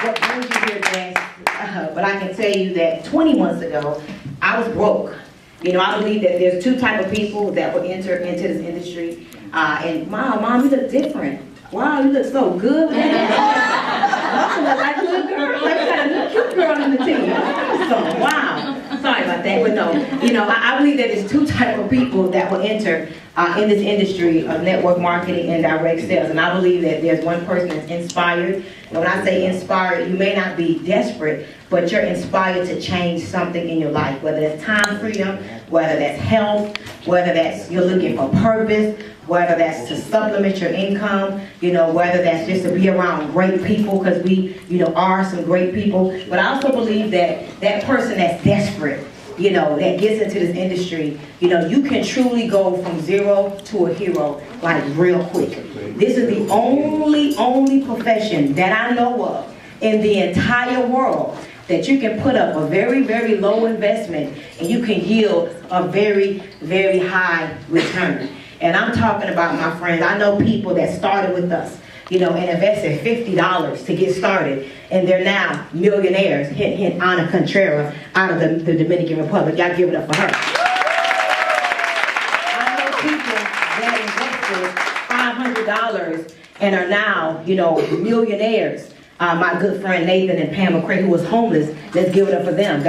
what brings you here, Jess, but I can tell you that 20 months ago, I was broke. You know, I believe that there's two type of people that will enter into this industry. And Mom, you look different. Wow, you look so good. Mom look like a little girl, like a little cute girl in the team. So, wow. Sorry about that, but no. You know, I believe that there's two type of people that will enter in this industry of network marketing and direct sales. And I believe that there's one person that's inspired. And when I say inspired, you may not be desperate, but you're inspired to change something in your life, whether that's time freedom, whether that's health, whether that's you're looking for purpose, whether that's to supplement your income, you know, whether that's just to be around great people, because we, you know, are some great people. But I also believe that that person that's desperate, you know, that gets into this industry, you know, you can truly go from zero to a hero, like real quick. This is the only profession that I know of in the entire world that you can put up a very, very low investment and you can yield a very, very high return. And I'm talking about, my friends, I know people that started with us, you know, and invested $50 to get started, and they're now millionaires. Hint, hint, Ana Contreras out of the Dominican Republic. Y'all give it up for her. I know people that invested $500 and are now, you know, millionaires. My good friend Nathan and Pam McCray, who was homeless, let's give it up for them.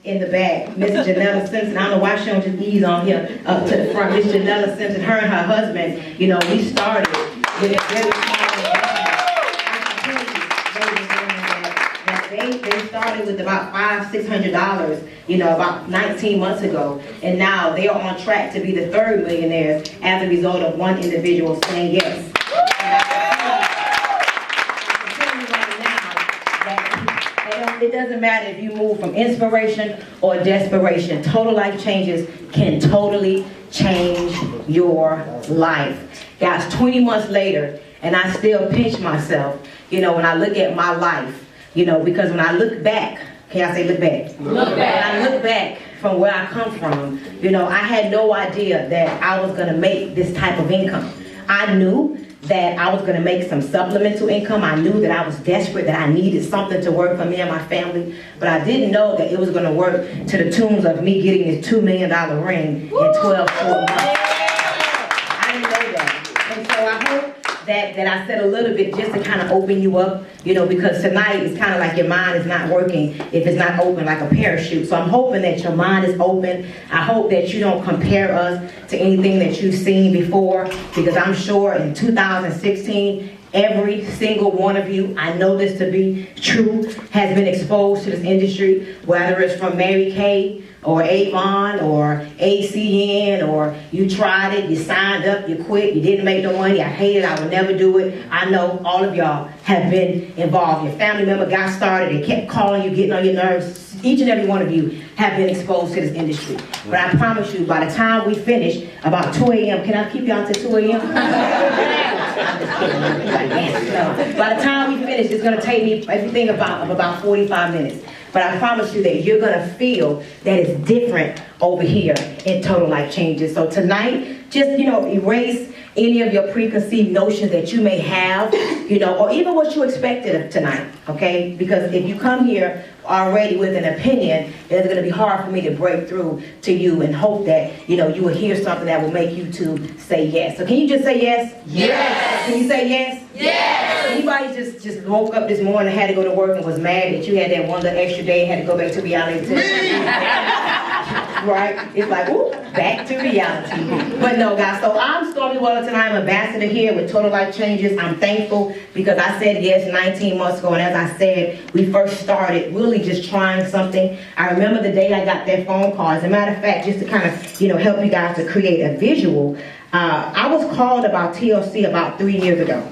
In the back, Miss Janella Simpson. I don't know why she don't just ease on here up to the front. Miss Janella Simpson, her and her husband, you know, we started with a very small investment. They started with about $500-600, you know, about 19 months ago, and now they are on track to be the third millionaires as a result of one individual saying yes. It doesn't matter if you move from inspiration or desperation. Total life changes can totally change your life. Guys, 20 months later, and I still pinch myself, you know, when I look at my life, you know, because when I look back, can I say look back? Look back. When I look back from where I come from, you know, I had no idea that I was going to make this type of income. I knew that I was going to make some supplemental income. I knew that I was desperate, that I needed something to work for me and my family, but I didn't know that it was going to work to the tunes of me getting this $2 million ring in 12 short months. I didn't know that. And so I hope that I said a little bit just to kind of open you up, you know, because tonight it's kind of like your mind is not working if it's not open like a parachute. So I'm hoping that your mind is open. I hope that you don't compare us to anything that you've seen before, because I'm sure in 2016, every single one of you, I know this to be true, has been exposed to this industry, whether it's from Mary Kay, or Avon, or ACN, or you tried it, you signed up, you quit, you didn't make no money, I hate it, I will never do it. I know all of y'all have been involved. Your family member got started, they kept calling you, getting on your nerves. Each and every one of you have been exposed to this industry. But I promise you, by the time we finish, about 2 a.m., can I keep y'all until 2 a.m.? By the time we finish, it's going to take me everything about 45 minutes. But I promise you that you're going to feel that it's different over here in Total Life Changes. So tonight, just, you know, erase any of your preconceived notions that you may have, you know, or even what you expected of tonight, okay? Because if you come here already with an opinion, it's going to be hard for me to break through to you and hope that, you know, you will hear something that will make you to say yes. So can you just say yes? Yes. Can you say yes? Yes. Anybody just woke up this morning and had to go to work and was mad that you had that one little extra day and had to go back to reality? Right? It's like, ooh, back to reality. But no, guys, so I'm Stormy Wellington. I'm ambassador here with Total Life Changes. I'm thankful because I said yes 19 months ago, and as I said, we first started really just trying something. I remember the day I got that phone call. As a matter of fact, just to kind of, you know, help you guys to create a visual, I was called about TLC about 3 years ago.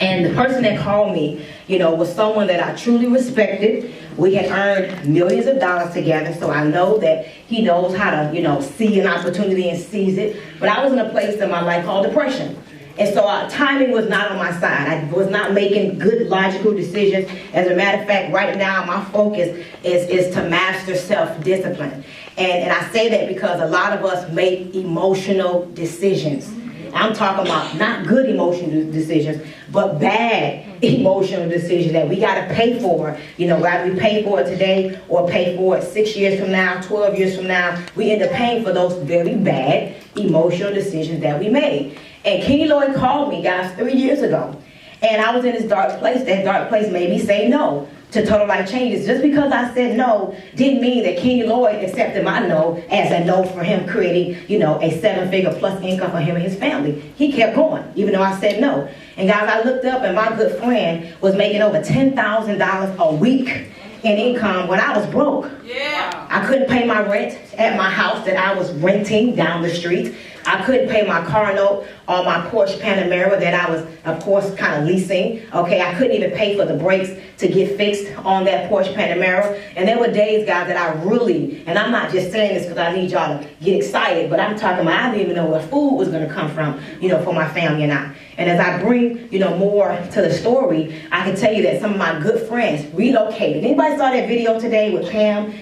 And the person that called me, you know, was someone that I truly respected. We had earned millions of dollars together, so I know that he knows how to, you know, see an opportunity and seize it. But I was in a place in my life called depression. And so timing was not on my side. I was not making good, logical decisions. As a matter of fact, right now, my focus is to master self-discipline. And I say that because a lot of us make emotional decisions. I'm talking about not good emotional decisions, but bad emotional decisions that we got to pay for. You know, whether we pay for it today or pay for it 6 years from now, 12 years from now, we end up paying for those very bad emotional decisions that we made. And Kenny Lloyd called me, guys, 3 years ago. And I was in this dark place. That dark place made me say no to Total Life Changes. Just because I said no didn't mean that Kenny Lloyd accepted my no as a no for him creating, you know, a 7-figure plus income for him and his family. He kept going, even though I said no. And guys, I looked up and my good friend was making over $10,000 a week in income when I was broke. Yeah. I couldn't pay my rent at my house that I was renting down the street. I couldn't pay my car note or my Porsche Panamera that I was, of course, kind of leasing. Okay, I couldn't even pay for the brakes to get fixed on that Porsche Panamera. And there were days, guys, that I really, and I'm not just saying this because I need y'all to get excited, but I'm talking about I didn't even know where food was going to come from, you know, for my family and I. And as I bring, you know, more to the story, I can tell you that some of my good friends relocated. Anybody saw that video today with Pam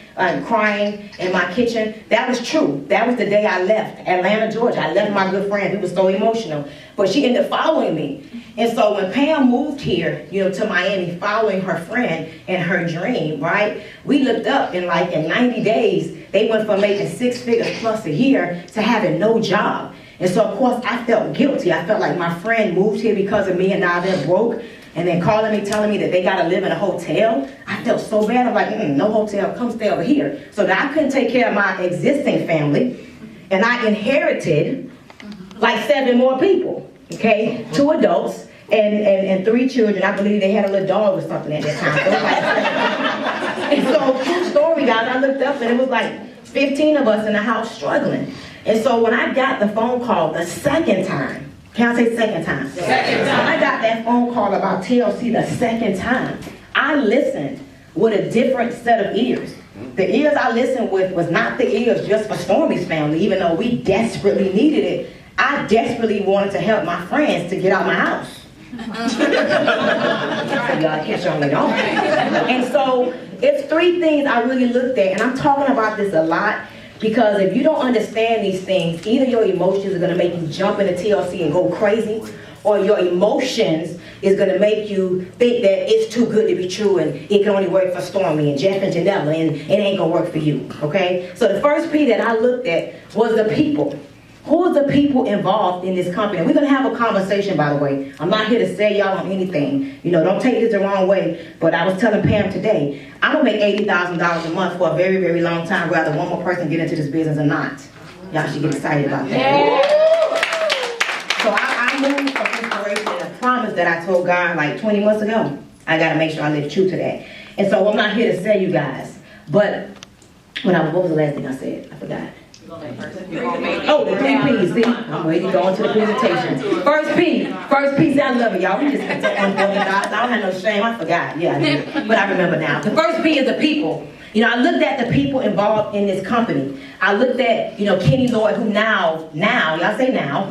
crying in my kitchen? That was true. That was the day I left Atlanta, Georgia. I left my good friend who was so emotional. But she ended up following me. And so when Pam moved here, you know, to Miami, following her friend and her dream, right? We looked up in 90 days, they went from making 6 figures plus a year to having no job. And so, of course, I felt guilty. I felt like my friend moved here because of me and now they're broke. And then calling me, telling me that they got to live in a hotel. I felt so bad. I'm like, no hotel, come stay over here. So that I couldn't take care of my existing family. And I inherited like 7 more people, okay? 2 adults and 3 children. I believe they had a little dog or something at that time. And so, true story, guys, I looked up and it was like 15 of us in the house struggling. And so when I got the phone call the second time, can I say second time? Second time. When I got that phone call about TLC the second time, I listened with a different set of ears. The ears I listened with was not the ears just for Stormy's family, even though we desperately needed it. I desperately wanted to help my friends to get out my house. Y'all catch on later on. And so it's 3 things I really looked at, and I'm talking about this a lot. Because if you don't understand these things, either your emotions are going to make you jump into TLC and go crazy, or your emotions is going to make you think that it's too good to be true and it can only work for Stormy and Jeff and Janella and it ain't going to work for you, okay? So the first P that I looked at was the people. Who are the people involved in this company? We're going to have a conversation, by the way. I'm not here to sell y'all on anything. You know, don't take this the wrong way. But I was telling Pam today, I'm going to make $80,000 a month for a very, very long time, whether one more person get into this business or not. Y'all should get excited about that. Yeah. So I moved from inspiration and a promise that I told God like 20 months ago. I got to make sure I live true to that. And so I'm not here to sell you guys. But what was the last thing I said? I forgot. Oh, the 3 P's. See, I'm ready to go into the presentation. First P. See, I love it, y'all. We just been so on board with God. I don't have no shame. I forgot. Yeah, I did. But I remember now. The first P is the people. You know, I looked at the people involved in this company. I looked at, you know, Kenny Lloyd, who now, y'all say now,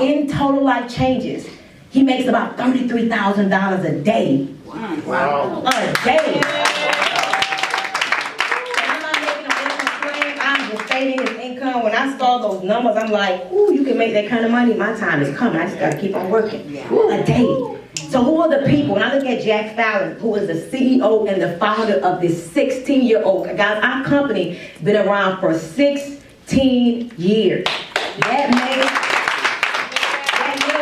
in Total Life Changes, he makes about $33,000 a day. Wow. A day. His income. When I saw those numbers, I'm like, ooh, you can make that kind of money. My time is coming. I just got to keep on working. Ooh, a day. So who are the people? When I look at Jack Fallon, who is the CEO and the founder of this 16-year-old, guys, our company been around for 16 years. That may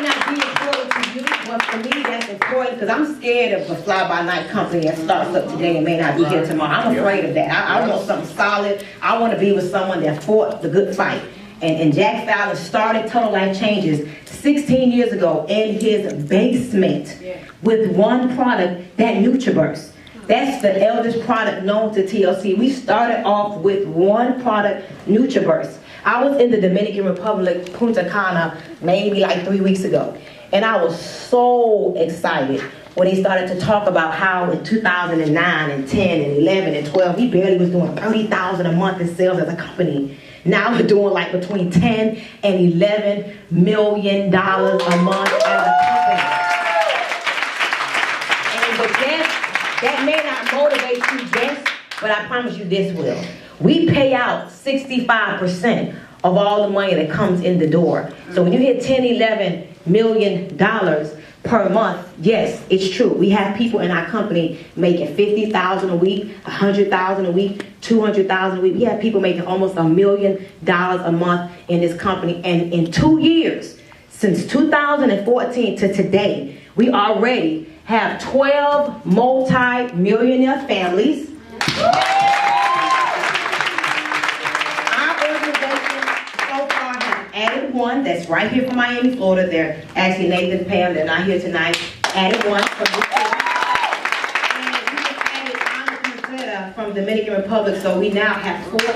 not be important to you, but for me, that's important because I'm scared of a fly-by-night company that starts up today and may not be here tomorrow. I'm afraid of that. I want something solid. I want to be with someone that fought the good fight. And Jack Fallon started Total Life Changes 16 years ago in his basement with one product, that NutriBurst. That's the eldest product known to TLC. We started off with one product, NutriBurst. I was in the Dominican Republic, Punta Cana, maybe like 3 weeks ago. And I was so excited when he started to talk about how in 2009 and 10 and 11 and 12, he barely was doing $30,000 a month in sales as a company. Now we're doing like between 10 and $11 million a month as a company. And that may not motivate you, Jess, but I promise you this will. We pay out 65% of all the money that comes in the door. So when you hit $10, $11 million per month, yes, it's true. We have people in our company making $50,000 a week, $100,000 a week, $200,000 a week. We have people making almost $1 million a month in this company. And in 2 years, since 2014 to today, we already have 12 multi-millionaire families. Added one that's right here from Miami, Florida. They're actually Nathan and Pam. They're not here tonight. Added one from and we just added uncomplicated from Dominican Republic. So we now have 14 in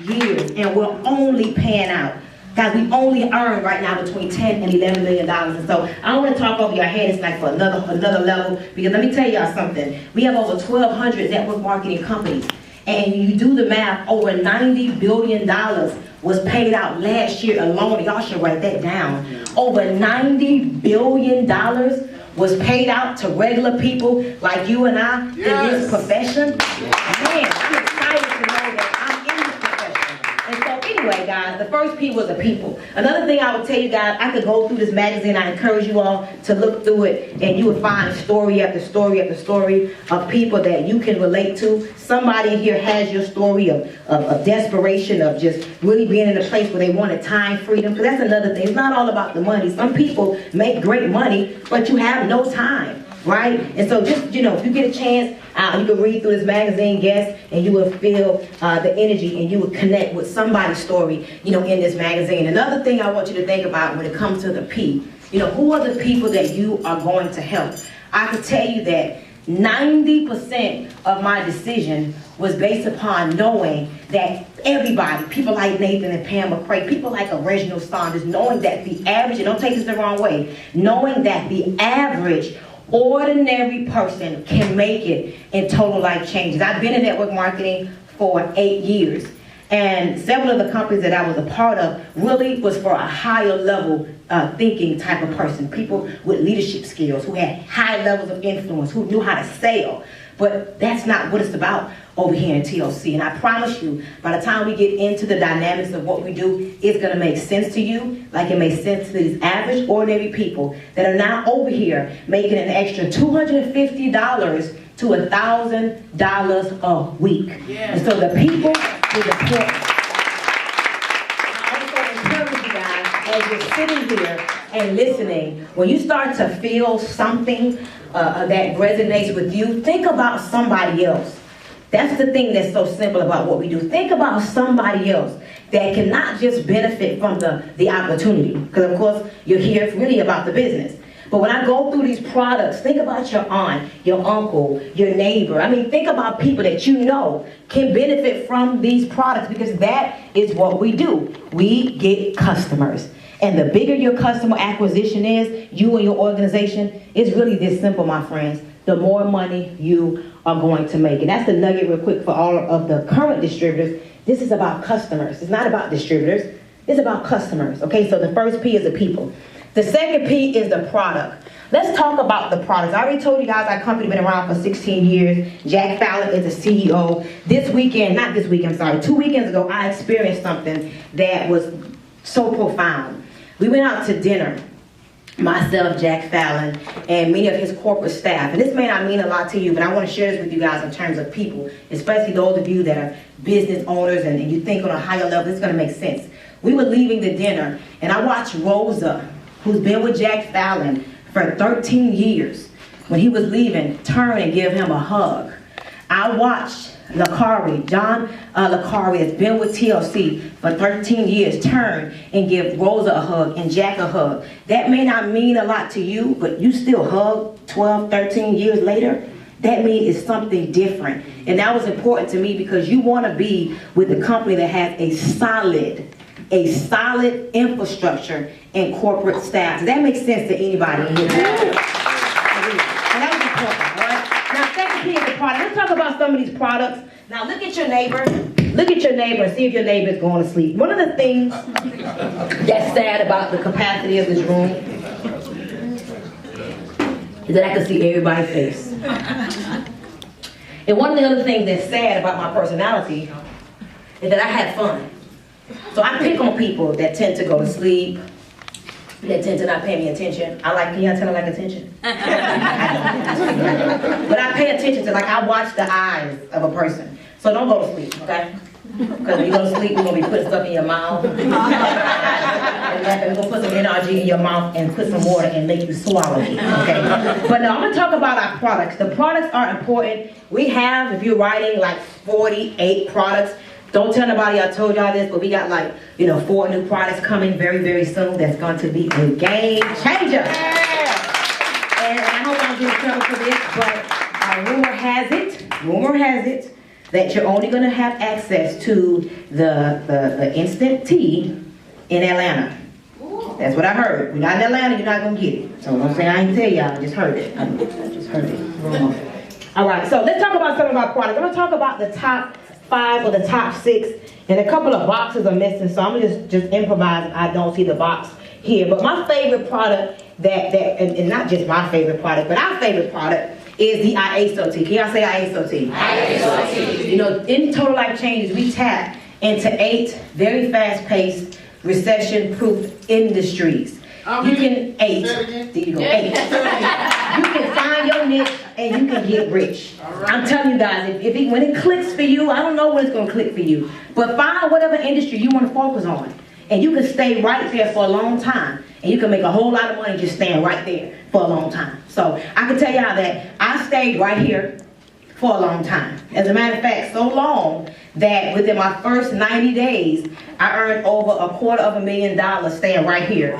2 years, and we're only paying out. Guys, we only earn right now between $10 and $11 million. And so I don't want to talk over your head. It's like for another level. Because let me tell y'all something. We have over 1,200 network marketing companies. And you do the math, over $90 billion was paid out last year alone. Y'all should write that down. Over $90 billion was paid out to regular people like you and I in this profession. Man, I'm excited to know that I'm in this profession. And so anyway, guys, the first P was a people. Another thing I would tell you guys, I could go through this magazine. I encourage you all to look through it, and you would find story after story after story of people that you can relate to. Somebody in here has your story of desperation, of just really being in a place where they wanted time freedom. Because that's another thing. It's not all about the money. Some people make great money, but you have no time. Right? And so just, you know, if you get a chance, you can read through this magazine, guest, and you will feel the energy, and you will connect with somebody's story, you know, in this magazine. Another thing I want you to think about when it comes to the P, you know, who are the people that you are going to help? I can tell you that 90% of my decision was based upon knowing that everybody, people like Nathan and Pam McCray, people like Reginald Saunders, knowing that the average, and don't take this the wrong way, knowing that the average ordinary person can make it in total life changes. I've been in network marketing for 8 years, and several of the companies that I was a part of really was for a higher level thinking type of person, people with leadership skills, who had high levels of influence, who knew how to sell. But that's not what it's about over here in TLC. And I promise you, by the time we get into the dynamics of what we do, it's going to make sense to you, like it makes sense to these average, ordinary people that are now over here making an extra $250 to $1,000 a week. Yeah. And so the people is important. I also encourage you guys, as you're sitting here and listening, when you start to feel something that resonates with you, think about somebody else. That's the thing that's so simple about what we do. Think about somebody else that can not just benefit from the opportunity, because of course you're here really about the business. But when I go through these products, think about your aunt, your uncle, your neighbor. I mean, think about people that you know can benefit from these products, because that is what we do. We get customers. And the bigger your customer acquisition is, you and your organization, it's really this simple, my friends. The more money you are going to make. And that's the nugget real quick for all of the current distributors. This is about customers. It's not about distributors. It's about customers. Okay, so the first P is the people. The second P is the product. Let's talk about the products. I already told you guys our company been around for 16 years. Jack Fallon is the CEO. This weekend, not this weekend, sorry, 2 weekends ago, I experienced something that was so profound. We went out to dinner, myself, Jack Fallon, and many of his corporate staff. And this may not mean a lot to you, but I want to share this with you guys in terms of people, especially those of you that are business owners and you think on a higher level, it's going to make sense. We were leaving the dinner, and I watched Rosa, who's been with Jack Fallon for 13 years, when he was leaving, turn and give him a hug. I watched John Lacari, has been with TLC for 13 years, turn and give Rosa a hug and Jack a hug. That may not mean a lot to you, but you still hug 12, 13 years later. That means it's something different. And that was important to me, because you want to be with a company that has a solid infrastructure and corporate staff. Does that make sense to anybody in here? And that was important, all right? Now, second P is the product. Let's talk about some of these products. Now, look at your neighbor. Look at your neighbor and see if your neighbor is going to sleep. One of the things that's sad about the capacity of this room is that I could see everybody's face. And one of the other things that's sad about my personality is that I have fun. So I pick on people that tend to go to sleep, that tend to not pay me attention. Can y'all tell I like attention? But I pay attention to, I watch the eyes of a person. So don't go to sleep, okay? Because when you go to sleep, we're going to be putting stuff in your mouth. And we're going to put some energy in your mouth and put some water and make you swallow it, okay? But now I'm going to talk about our products. The products are important. We have, if you're writing, 48 products. Don't tell nobody I told y'all this, but we got 4 new products coming very, very soon that's going to be a game changer. And I hope I don't get in trouble for this, but rumor has it that you're only going to have access to the instant tea in Atlanta. That's what I heard. We're not in Atlanta, you're not going to get it. So don't say I ain't tell y'all, I just heard it. I just heard it. All right, so let's talk about some of our products. I'm going to talk about the top 5 or the top 6, and a couple of boxes are missing, so I'm going to just improvise. I don't see the box here. But my favorite product, and not just my favorite product, but our favorite product, is the IASO tea. Can y'all say IASO tea? IASO tea. You know, in Total Life Changes, we tap into 8 very fast-paced, recession-proof industries. You can 8. There you go. 8. You can find your niche and you can get rich. I'm telling you guys, when it clicks for you, I don't know when it's going to click for you, but find whatever industry you want to focus on, and you can stay right there for a long time, and you can make a whole lot of money just staying right there for a long time. So I can tell y'all that I stayed right here for a long time. As a matter of fact, so long that within my first 90 days, I earned over $250,000 staying right here.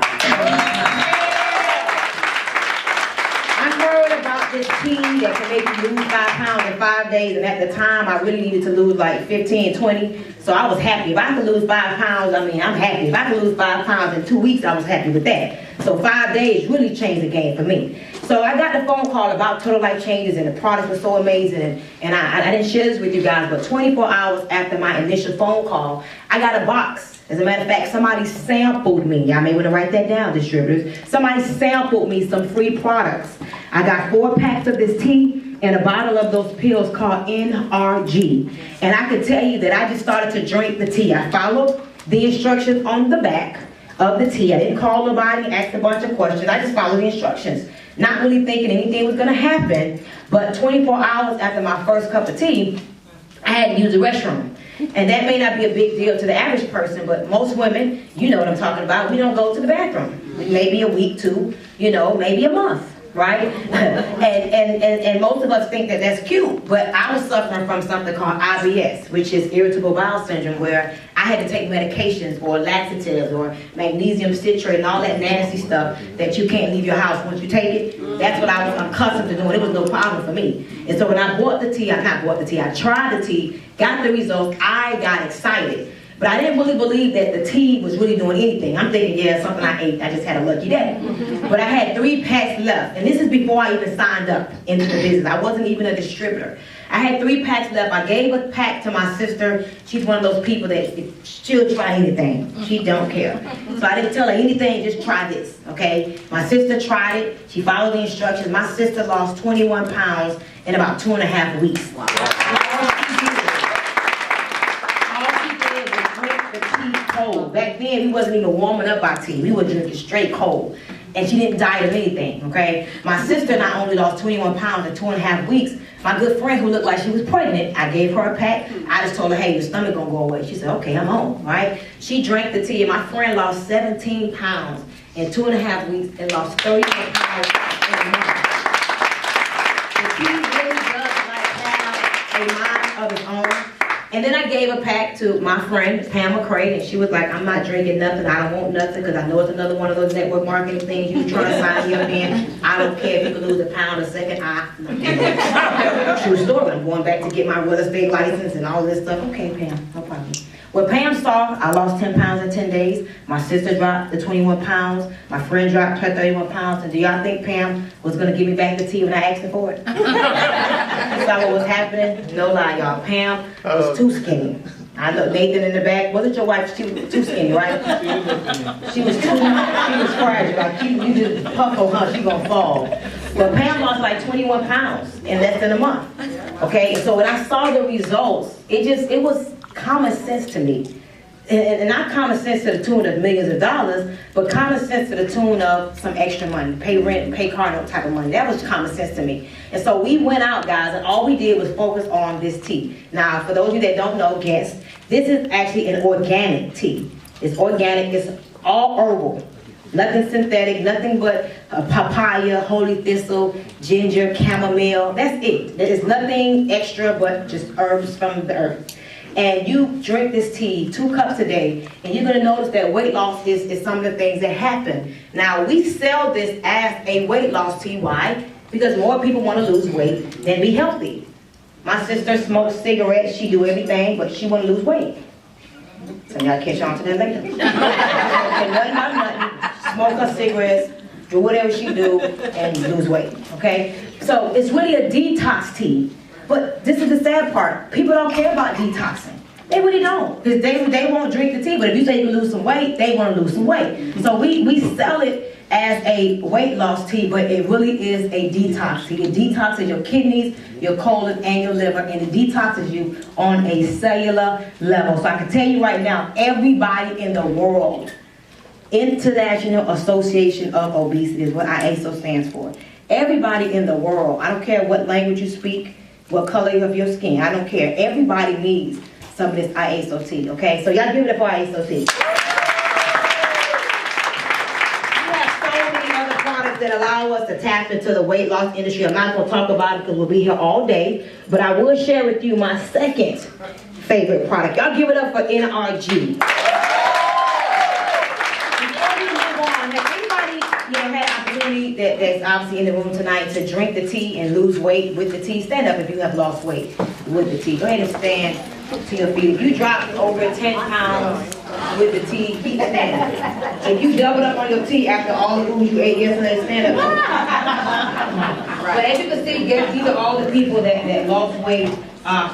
I heard about this tea that can make you lose 5 pounds in 5 days, and at the time, I really needed to lose 15, 20, so I was happy. If I could lose 5 pounds, I'm happy. If I could lose 5 pounds in 2 weeks, I was happy with that. So 5 days really changed the game for me. So I got the phone call about Total Life Changes, and the products were so amazing, and I didn't share this with you guys, but 24 hours after my initial phone call, I got a box. As a matter of fact, somebody sampled me. Y'all may want to write that down, distributors. Somebody sampled me some free products. I got 4 packs of this tea and a bottle of those pills called NRG. And I can tell you that I just started to drink the tea. I followed the instructions on the back of the tea. I didn't call nobody, ask a bunch of questions. I just followed the instructions, not really thinking anything was going to happen. But 24 hours after my first cup of tea, I had to use the restroom. And that may not be a big deal to the average person, but most women, you know what I'm talking about, we don't go to the bathroom. Maybe a week, 2, maybe a month, right? and most of us think that that's cute, but I was suffering from something called IBS, which is irritable bowel syndrome, where I had to take medications or laxatives or magnesium citrate and all that nasty stuff that you can't leave your house once you take it. That's what I was accustomed to doing. It was no problem for me. And so when I bought the tea, I tried the tea, got the results, I got excited. But I didn't really believe that the tea was really doing anything. I'm thinking, yeah, something I ate, I just had a lucky day. But I had 3 packs left, and this is before I even signed up into the business. I wasn't even a distributor. I had 3 packs left. I gave a pack to my sister. She's one of those people that she'll try anything. She don't care. So I didn't tell her anything, just try this, okay? My sister tried it. She followed the instructions. My sister lost 21 pounds in about 2.5 weeks. Wow. Cold. Back then, we wasn't even warming up our tea. We were drinking straight cold. And she didn't die of anything, okay? My sister not only lost 21 pounds in 2.5 weeks, my good friend who looked like she was pregnant, I gave her a pack. I just told her, hey, your stomach gonna go away. She said, okay, I'm home, right? She drank the tea, and my friend lost 17 pounds in 2.5 weeks and lost 31 pounds in a month. The tea really does have a mind of its own. And then I gave a pack to my friend, Pam McCray, and she was like, I'm not drinking nothing. I don't want nothing, because I know it's another one of those network marketing things you trying to sign me up in. I don't care if you can lose a pound a second. True story. I'm going back to get my real estate license and all this stuff. Okay, Pam, no problem. Well, Pam saw I lost 10 pounds in 10 days. My sister dropped the 21 pounds. My friend dropped her 31 pounds. And do y'all think Pam was going to give me back the tea when I asked her for it? You saw what was happening? No lie, y'all. Pam was too skinny. I know Nathan in the back. Wasn't your wife too skinny, right? She was fragile. Like you just puff on her, she gonna fall. But Pam lost like 21 pounds in less than a month. Okay, so when I saw the results, it was common sense to me. And not common sense to the tune of millions of dollars, but common sense to the tune of some extra money, pay rent, pay car note type of money. That was common sense to me. And so we went out, guys, and all we did was focus on this tea. Now, for those of you that don't know, guess, this is actually an organic tea. It's organic, it's all herbal. Nothing synthetic, nothing but papaya, holy thistle, ginger, chamomile. That's it. There is nothing extra but just herbs from the earth. And you drink this tea 2 cups a day, and you're going to notice that weight loss is some of the things that happen. Now, we sell this as a weight loss tea. Why? Because more people want to lose weight than be healthy. My sister smokes cigarettes. She do everything, but she want to lose weight. So y'all catch on to that later. Okay, nothing about nothing. Smoke her cigarettes, do whatever she do, and lose weight. Okay? So it's really a detox tea. But this is the sad part. People don't care about detoxing. They really don't. Because they won't drink the tea. But if you say you lose some weight, they want to lose some weight. So we sell it as a weight loss tea, but it really is a detox tea. It detoxes your kidneys, your colon, and your liver, and it detoxes you on a cellular level. So I can tell you right now, everybody in the world, International Association of Obesity is what IASO stands for. Everybody in the world, I don't care what language you speak, what color of your skin, I don't care. Everybody needs some of this IASO tea, okay? So y'all give it up for IASO tea. We have so many other products that allow us to tap into the weight loss industry. I'm not gonna talk about it because we'll be here all day, but I will share with you my second favorite product. Y'all give it up for NRG. That's obviously in the room tonight to drink the tea and lose weight with the tea? Stand up if you have lost weight with the tea. Go ahead and stand to your feet. If you dropped over 10 pounds with the tea, keep standing. If you doubled up on your tea after all the food you ate yesterday, stand up. But as you can see, these are all the people that lost weight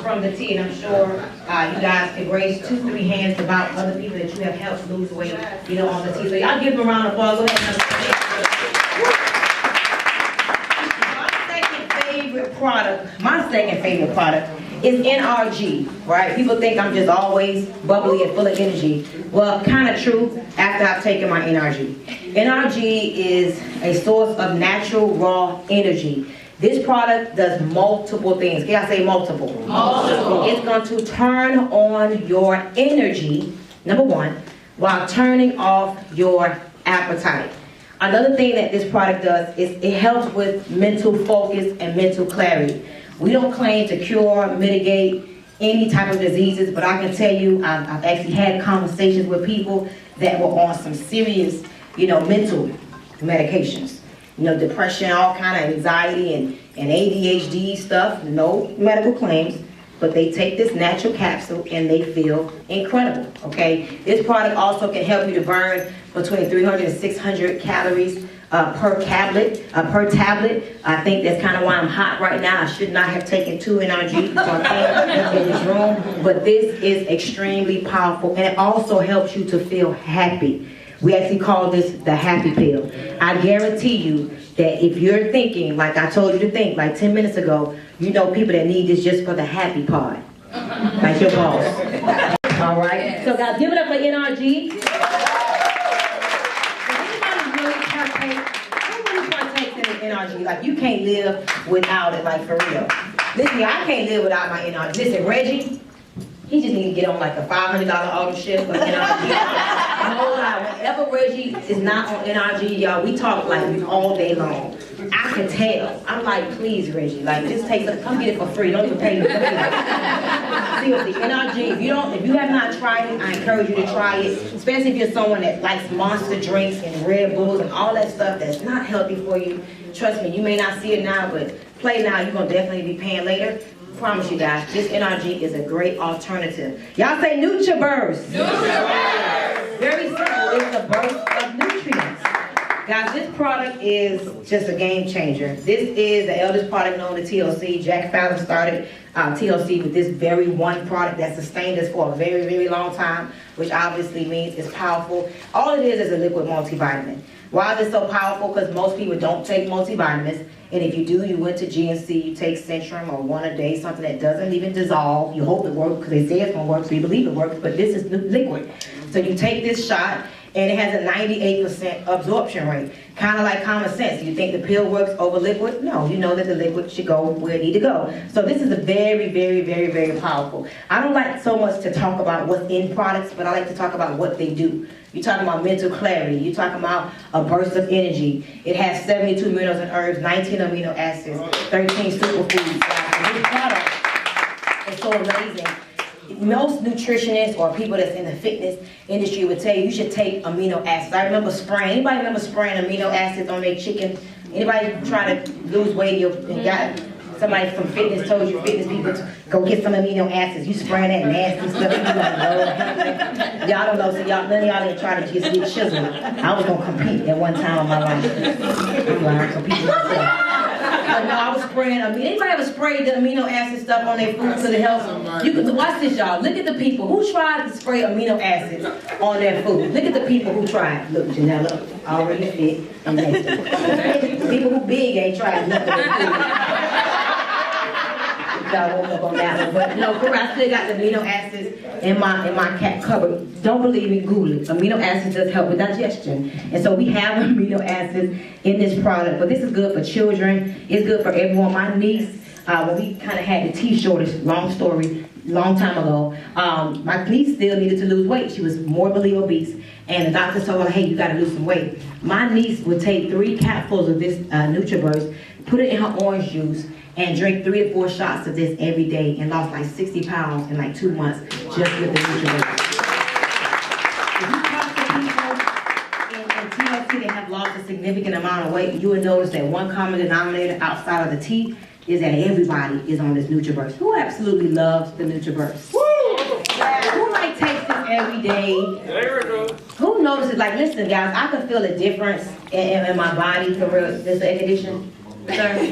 from the tea, and I'm sure you guys can raise 2-3 hands about other people that you have helped lose weight, on the tea. So y'all give them a round of applause. Go ahead My second favorite product is NRG, right? People think I'm just always bubbly and full of energy. Well, kind of true after I've taken my NRG. NRG is a source of natural raw energy. This product does multiple things. Can I say multiple? Multiple. It's going to turn on your energy, number one, while turning off your appetite. Another thing that this product does is it helps with mental focus and mental clarity. We don't claim to cure, mitigate any type of diseases, but I can tell you I've actually had conversations with people that were on some serious, mental medications. Depression, all kind of anxiety and ADHD stuff, no medical claims, but they take this natural capsule and they feel incredible, okay? This product also can help you to burn between 300 and 600 calories per tablet. I think that's kind of why I'm hot right now. I should not have taken 2 NRG in this room, but this is extremely powerful, and it also helps you to feel happy. We actually call this the happy pill. I guarantee you that if you're thinking, like I told you to think like 10 minutes ago, people that need this just for the happy part. Like your boss. All right? So guys, give it up for NRG. Who partakes in the NRG? Like you can't live without it, like for real. Listen, I can't live without my NRG. Listen, Reggie, he just need to get on like a $500 auto ship for NRG. Whenever Reggie is not on NRG, y'all, we talk like all day long. I can tell. I'm like, please, Reggie, like just come get it for free. Don't even pay me. Seriously, NRG. If you have not tried it, I encourage you to try it. Especially if you're someone that likes Monster drinks and Red Bulls and all that stuff that's not healthy for you. Trust me, you may not see it now, but play now. You're gonna definitely be paying later. Promise you guys, this NRG is a great alternative. Y'all say NutriBurst. NutriBurst. Very simple. It's a burst of nutrients. Guys, this product is just a game changer. This is the eldest product known to TLC. Jack Fallon started TLC with this very one product that sustained us for a very, very long time, which obviously means it's powerful. All it is a liquid multivitamin. Why is it so powerful? Because most people don't take multivitamins. And if you do, you went to GNC, you take Centrum or one a day, something that doesn't even dissolve. You hope it works because they say it's going to work, so you believe it works, but this is liquid. So you take this shot, and it has a 98% absorption rate. Kind of like common sense. You think the pill works over liquid? No, you know that the liquid should go where it need to go. So this is a very, very, very, very powerful. I don't like so much to talk about what's in products, but I like to talk about what they do. You're talking about mental clarity. You're talking about a burst of energy. It has 72 minerals and herbs, 19 amino acids, 13 superfoods. This product is so amazing. Most nutritionists or people that's in the fitness industry would tell you should take amino acids. I remember spraying. Anybody remember spraying amino acids on their chicken? Anybody try to lose weight and got somebody from fitness told you, fitness people, to go get some amino acids. You spraying that nasty stuff. You like, no. Y'all don't know, so y'all, none of y'all didn't try to just get chiseled. I was gonna compete at one time in my life. I'm lying, compete with myself. But no, I was spraying. Anybody ever sprayed the amino acid stuff on their food because it helps? You can watch this, y'all. Look at the people who tried to spray amino acids on their food. Look at the people who tried. Look, Janella, already fit and naked. People who big ain't tried nothing. I woke up on that one, but no, I still got the amino acids in my cat cupboard. Don't believe me, Google it. Amino acids does help with digestion, and so we have amino acids in this product. But this is good for children. It's good for everyone. My niece, when we kind of had the tea shortage, long story, long time ago, my niece still needed to lose weight. She was morbidly obese, and the doctor told her, "Hey, you got to lose some weight." My niece would take 3 capfuls of this NutriBurst, put it in her orange juice, and drink 3 or 4 shots of this every day, and lost like 60 pounds in like 2 months just with the NutriBurst. If you talk to people in TLC that have lost a significant amount of weight, you will notice that one common denominator outside of the tea is that everybody is on this NutriBurst. Who absolutely loves the NutriBurst? Who like takes this every day? There we go. Who notices? Like, listen, guys, I can feel a difference in my body for real. This air conditioning. Thank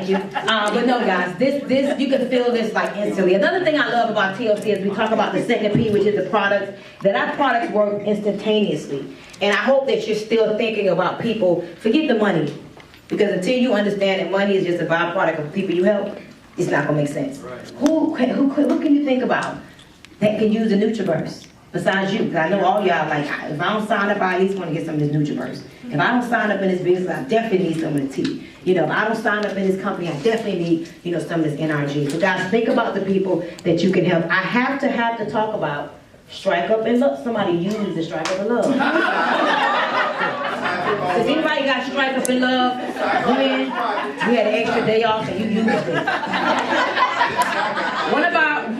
you. But no, guys, this you can feel this like instantly. Another thing I love about TLC is we talk about the second P, which is the products. That our products work instantaneously. And I hope that you're still thinking about people. Forget the money, because until you understand that money is just a byproduct of people you help, it's not gonna make sense. Right. Who can you think about that can use a NutriBurst besides you? Because I know all y'all like, if I don't sign up, I at least want to get some of this NutriBurst. If I don't sign up in this business, I definitely need some of the tea. You know, if I don't sign up in this company, I definitely need, you know, some of this NRG. So guys, think about the people that you can help. I have to talk about Strike Up and Love. Somebody use the Strike Up and Love. If anybody got Strike Up and Love, when you had an extra day off and you used it. One of our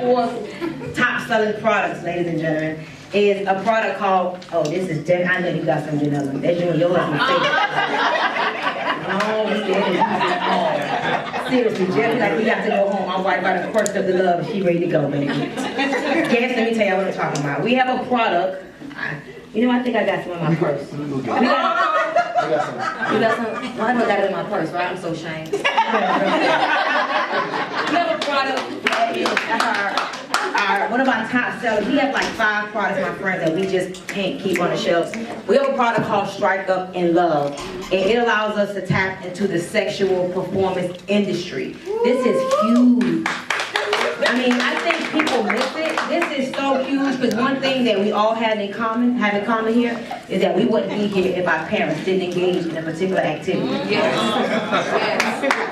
4 top selling products, ladies and gentlemen, is a product called, oh, this is I know you got some, Janella. That's yours and oh, seriously, Jerry, like we got to go home. My wife about to first of the love, she ready to go, baby. Guess, let me tell you what I'm talking about. We have a product. You know, I think I got some in my purse. You got some? Well, I know I got it in my purse, right? I'm so ashamed. We have a product that is one of our top sellers. We have like 5 products, my friends, that we just can't keep on the shelves. We have a product called Strike Up and Love, and it allows us to tap into the sexual performance industry. This is huge. I mean, I think people miss it. This is so huge because one thing that we all have in common here is that we wouldn't be here if our parents didn't engage in a particular activity. Yes.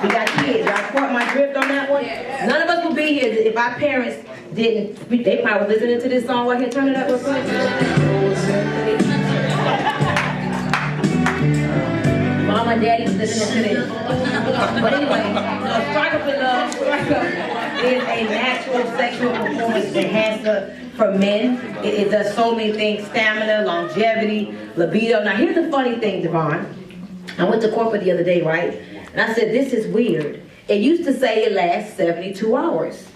We got kids. Y'all caught my drift on that one? Yes. None of us would be here if our parents didn't. They probably were listening to this song right here. Turn it up real quick. Mom and Daddy was listening to this. But anyway, Strike Up and Love, Strike Up is a natural sexual performance enhancer for men. It does so many things: stamina, longevity, libido. Now here's the funny thing, Devon. I went to corporate the other day, right? And I said, this is weird. It used to say it lasts 72 hours.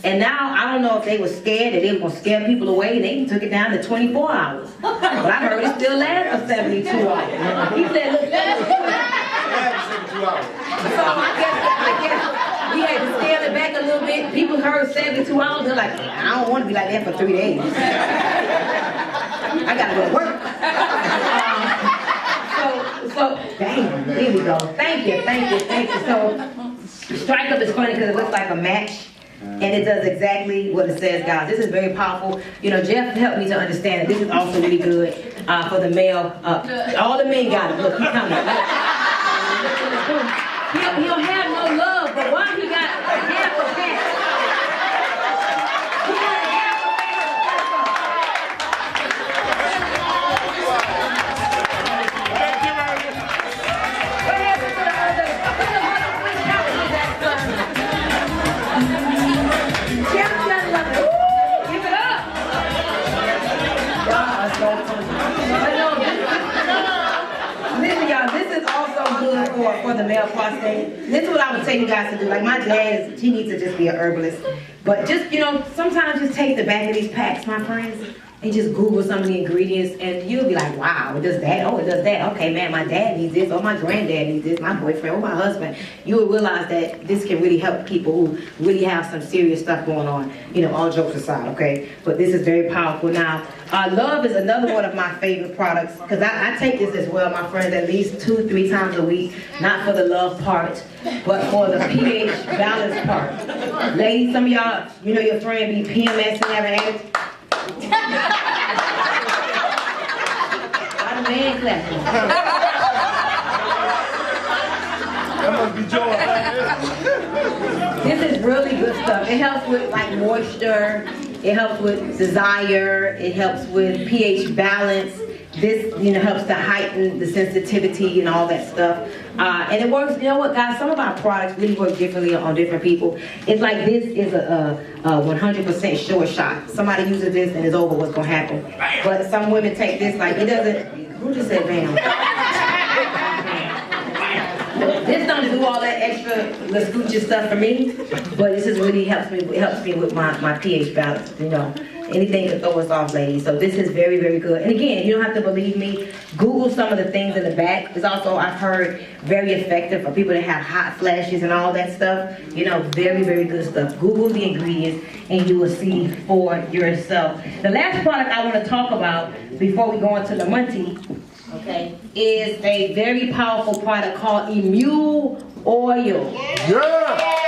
And now, I don't know if they were scared that they were going to scare people away, and they took it down to 24 hours. But I heard it still lasts for 72 hours. He said, look, 72 hours. So I guess we had to scale it back a little bit. People heard 72 hours. They're like, I don't want to be like that for 3 days. I gotta go to work. Dang, here we go. Thank you. So, Strike Up is funny because it looks like a match. And it does exactly what it says, guys. This is very powerful. You know, Jeff helped me to understand that this is also really good for the male. All the men got it. Look, he's coming. He'll have no love, but why he got half of that? Listen, y'all, this is also good for the male prostate. This is what I would tell you guys to do. Like my dad, he needs to just be a herbalist. But just, you know, sometimes just take the back of these packs, my friends, and just Google some of the ingredients, and you'll be like, wow, it does that, oh, it does that. Okay, man, my dad needs this, or my granddad needs this, my boyfriend, or my husband. You will realize that this can really help people who really have some serious stuff going on, you know, all jokes aside, okay? But this is very powerful. Now, Love is another one of my favorite products, because I take this as well, my friends, at least 2-3 times a week, not for the love part, but for the pH balance part. Ladies, some of y'all, you know your friend be PMS and having AIDS. I'm a man clapping. That must be joy. This is really good stuff. It helps with like moisture. It helps with desire. It helps with pH balance. This, you know, helps to heighten the sensitivity and all that stuff. And it works, you know what, guys, some of our products really work differently on different people. It's like this is a 100% sure shot. Somebody uses this and it's over what's going to happen. But some women take this like, it doesn't, who just said bam? This don't do all that extra scoochie stuff for me, but this is really helps me with my pH balance, you know. Anything to throw us off, ladies. So this is very, very good. And again, you don't have to believe me. Google some of the things in the back. It's also, I've heard, very effective for people that have hot flashes and all that stuff. You know, very, very good stuff. Google the ingredients and you will see for yourself. The last product I want to talk about before we go into the Monty, okay, is a very powerful product called Immune Oil. Yeah!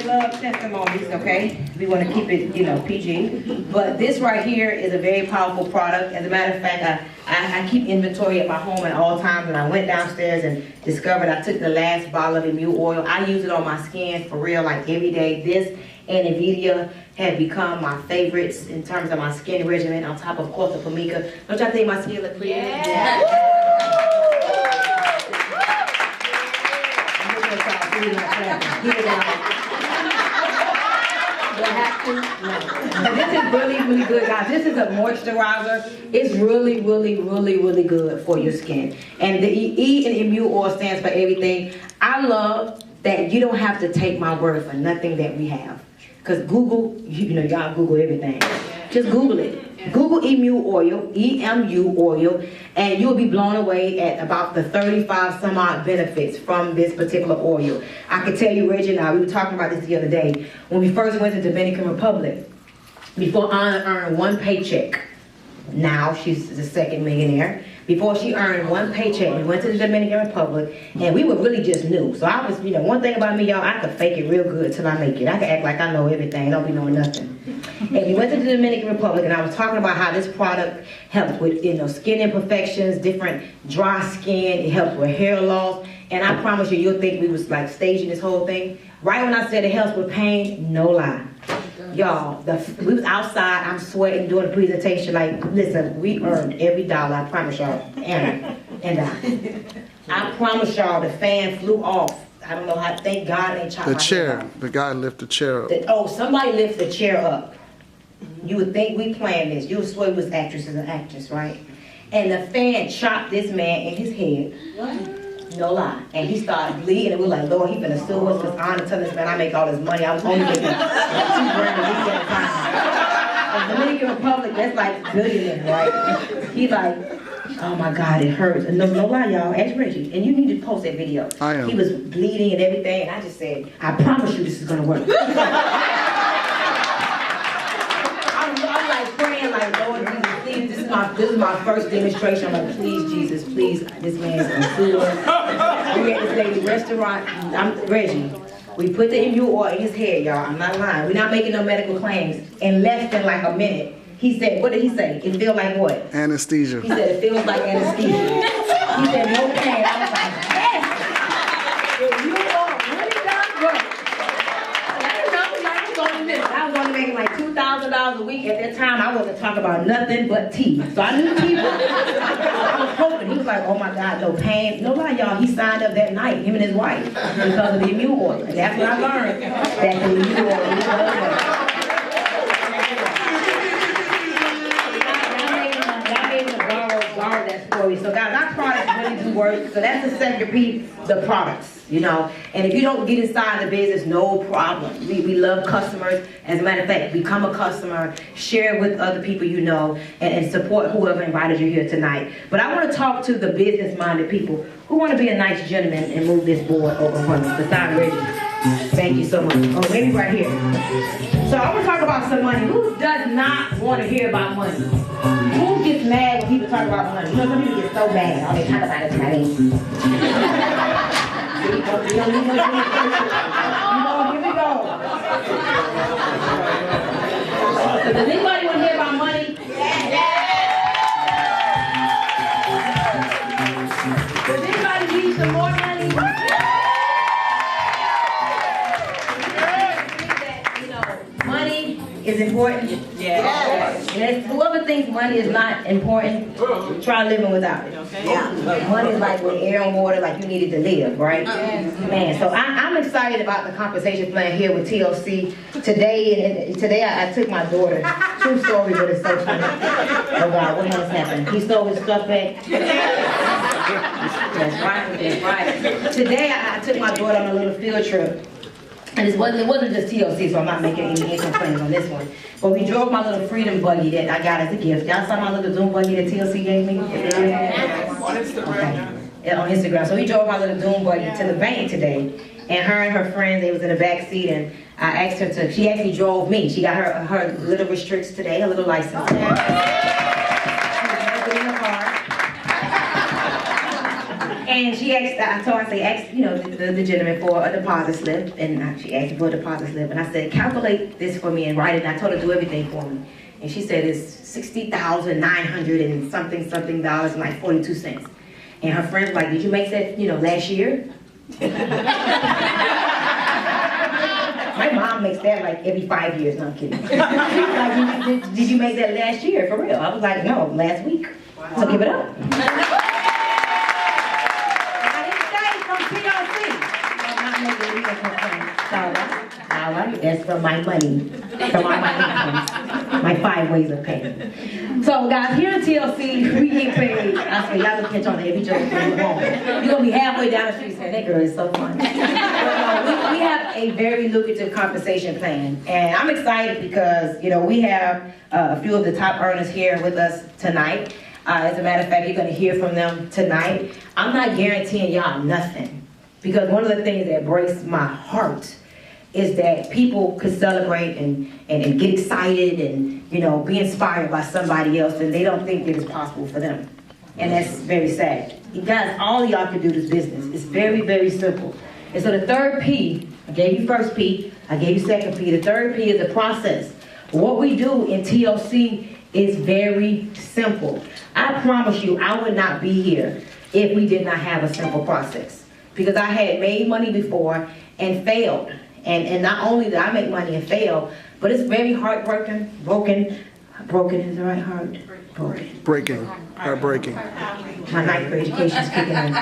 Love testimonies, okay? We want to keep it, you know, PG. But this right here is a very powerful product. As a matter of fact, I keep inventory at my home at all times, and I went downstairs and discovered I took the last bottle of Immune Oil. I use it on my skin for real, like every day. This and Nvidia have become my favorites in terms of my skin regimen, on top of course the Pamica. Don't y'all think my skin look pretty? Yeah. This is really, really good, guys. This is a moisturizer. It's really, really, really, really good for your skin. And the E in Immune Oil stands for everything. I love that you don't have to take my word for nothing that we have. Because Google, you know, y'all Google everything. Just Google it. Google Immune Oil, EMU oil, and you'll be blown away at about the 35 some odd benefits from this particular oil. I can tell you, Reggie and I, we were talking about this the other day. When we first went to the Dominican Republic, before Anna earned one paycheck, now she's the second millionaire. Before she earned one paycheck, we went to the Dominican Republic, and we were really just new. So I was, you know, one thing about me, y'all, I could fake it real good till I make it. I could act like I know everything, don't be knowing nothing. And we went to the Dominican Republic, and I was talking about how this product helps with, you know, skin imperfections, different dry skin. It helps with hair loss. And I promise you, you'll think we was like staging this whole thing. Right when I said it helps with pain, no lie. Y'all, we was outside, I'm sweating, doing the presentation. Like, listen, we earned every dollar, I promise y'all. And I promise y'all, the fan flew off. I don't know how, thank God they chopped the chair. The guy lifted the chair up. Somebody lifted the chair up. You would think we planned this. You would swear we was actresses and actors, right? And the fan chopped this man in his head. What? No lie. And he started bleeding, and we were like, Lord, he finna sue us, because I'm telling this man I make all this money. I was only making $2 grand a week at a time. In the Dominican Republic, that's like billionaires, right? He's like, Oh my God, it hurts. No lie, y'all. Ask Reggie, and you need to post that video. I am. He was bleeding and everything, and I just said, I promise you this is gonna work. I'm like praying, like Lord Jesus, please. This is my first demonstration. I'm like, please Jesus, please. This man's gonna sue us. We at this lady restaurant. I'm Reggie. We put the immune oil in his head, y'all. I'm not lying. We're not making no medical claims. In less than like a minute, he said, what did he say? It feels like what? Anesthesia. He said, it feels like anesthesia. He said, no pain. I was like, yes! If you are really done work. I was only making like $2,000 a week. At that time, I wasn't talking about nothing but tea. So I knew tea was. I was hoping. He was like, oh my God, no pain. No lie, y'all. He signed up that night, him and his wife, because of the immune oil. And that's what I learned. That the immune oil really does work. Borrow that story. So guys, our products really do work. So that's the second piece, the products, you know. And if you don't get inside the business, no problem. We love customers. As a matter of fact, become a customer, share it with other people you know, and support whoever invited you here tonight. But I want to talk to the business-minded people who want to be a nice gentleman and move this board over for me. Besides Reggie. Thank you so much. Oh, maybe right here. So I want to talk about some money. Who does not want to hear about money? Who gets mad when people talk about money? You know, some people get so mad. All they talk about is money. Here we go. So does anybody want to hear about money? Does anybody need some more money? Money is important. Yeah. And whoever thinks money is not important, try living without it. Okay. Yeah. Money is like with air and water, like you need it to live, right? Man, so I'm excited about the compensation plan here with TLC today. And today I took my daughter. True story, but it's so funny. Oh God, what else happened? He stole his stuff back. That's right. Today I took my daughter on a little field trip. And it wasn't just TLC, so I'm not making any income claims on this one. But we drove my little freedom buggy that I got as a gift. Y'all saw my little Doom buggy that TLC gave me? Yeah. On Instagram. Okay. On Instagram. So we drove my little Doom buggy to the bank today. And her and her friends, they was in the back seat, and I asked her to, she actually drove me. She got her little restricts today, her little license. And she asked, ask, you know, the gentleman for a deposit slip, and she asked for a deposit slip, and I said, calculate this for me and write it, and I told her to do everything for me. And she said it's $60,900 and something dollars and like 42 cents. And her friend was like, did you make that, you know, last year? My mom makes that like every 5 years, no I'm kidding. She was like, did you make that last year, for real? I was like, no, last week. So give it up. That's from my money, from all my incomes, my 5 ways of paying. So guys, here at TLC, we get paid. I swear, y'all gonna catch on to every joke when you home. You're gonna be halfway down the street saying, that girl is so funny. But, we have a very lucrative compensation plan. And I'm excited because, you know, we have a few of the top earners here with us tonight. As a matter of fact, you're gonna hear from them tonight. I'm not guaranteeing y'all nothing. Because one of the things that breaks my heart is that people could celebrate and get excited and, you know, be inspired by somebody else, and they don't think it is possible for them. And that's very sad. You guys, all y'all can do this business. It's very, very simple. And so the third P, I gave you first P, I gave you second P. The third P is the process. What we do in TLC is very simple. I promise you, I would not be here if we did not have a simple process. Because I had made money before and failed. And not only did I make money and fail, but it's very heartbreaking. Broken is the right heart? Breaking. Heartbreaking. My ninth grade education is kicking in.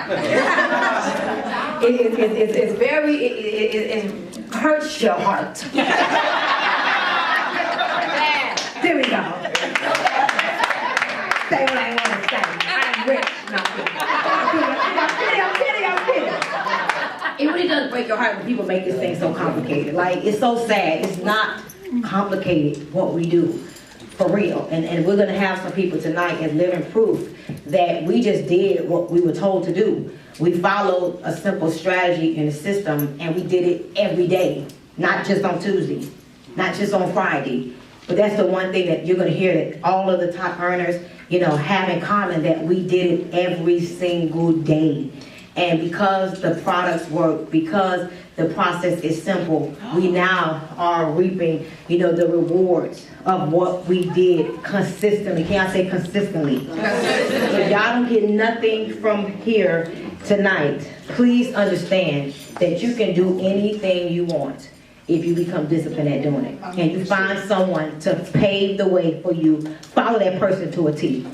It hurts your heart. There we go. Say what I want to say. I'm rich. No, I'm kidding. It really does break your heart when people make this thing so complicated. Like, it's so sad. It's not complicated what we do. for real. And we're gonna have some people tonight as living proof that we just did what we were told to do. We followed a simple strategy in the system, and we did it every day, not just on Tuesday, not just on Friday. But that's the one thing that you're gonna hear that all of the top earners, you know, have in common, that we did it every single day. And because the products work, because the process is simple, we now are reaping, you know, the rewards of what we did consistently. Can I say consistently? So y'all don't get nothing from here tonight. Please understand that you can do anything you want if you become disciplined at doing it. And you find someone to pave the way for you, follow that person to a T.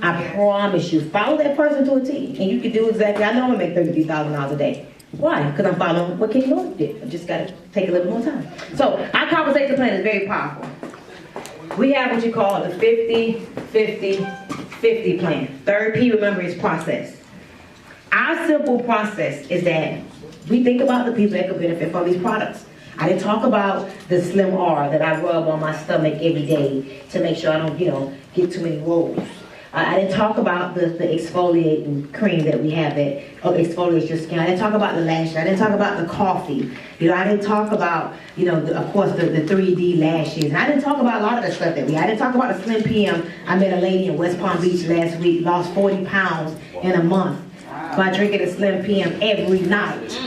I promise you, follow that person to a T, and you can do exactly. I know I'm gonna make $33,000 a day. Why? Because I'm following what King Lord did. I just gotta take a little more time. So our compensation plan is very powerful. We have what you call the 50-50-50 plan. Third P, remember, is process. Our simple process is that we think about the people that could benefit from these products. I didn't talk about the Slim R that I rub on my stomach every day to make sure I don't, you know, get too many rolls. I didn't talk about the exfoliating cream that we have that exfoliates your skin. I didn't talk about the lashes. I didn't talk about the coffee. You know, I didn't talk about, you know, of course, the 3D lashes. And I didn't talk about a lot of the stuff that we had. I didn't talk about the Slim PM. I met a lady in West Palm Beach last week, lost 40 pounds in a month by drinking a Slim PM every night.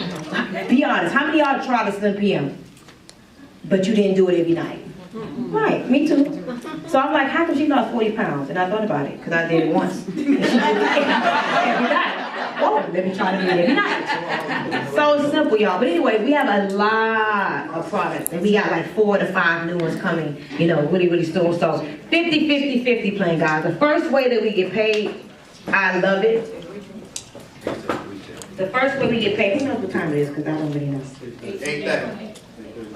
Be honest, how many of y'all tried a Slim PM, but you didn't do it every night? Right, me too. So I'm like, how come she lost 40 pounds? And I thought about it, because I did it once. And she did it every night. Oh, let me try to do it every night. So simple, y'all. But anyway, we have a lot of products, and we got like 4 to 5 new ones coming, you know, really, really soon. So 50-50-50 plan, guys. The first way that we get paid, I love it. The first way we get paid, who knows what time it is, because I don't really know. 8:30.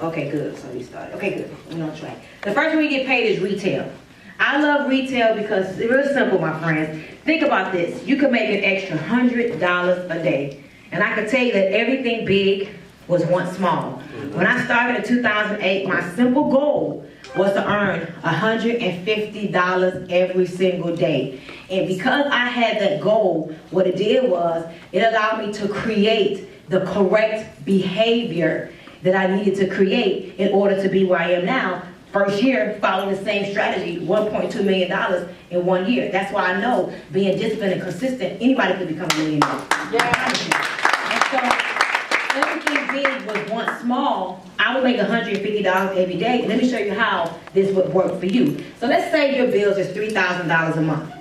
Okay, good. So we started. Okay, good. We're on track. The first way we get paid is retail. I love retail because it's real simple, my friends. Think about this. You can make an extra $100 a day. And I can tell you that everything big was once small. When I started in 2008, my simple goal was to earn $150 every single day. And because I had that goal, what it did was, it allowed me to create the correct behavior that I needed to create in order to be where I am now. First year, following the same strategy, $1.2 million in 1 year. That's why I know being disciplined and consistent, anybody could become a millionaire. Yeah. And so, everything big was once small. I would make $150 every day. Let me show you how this would work for you. So let's say your bills is $3,000 a month,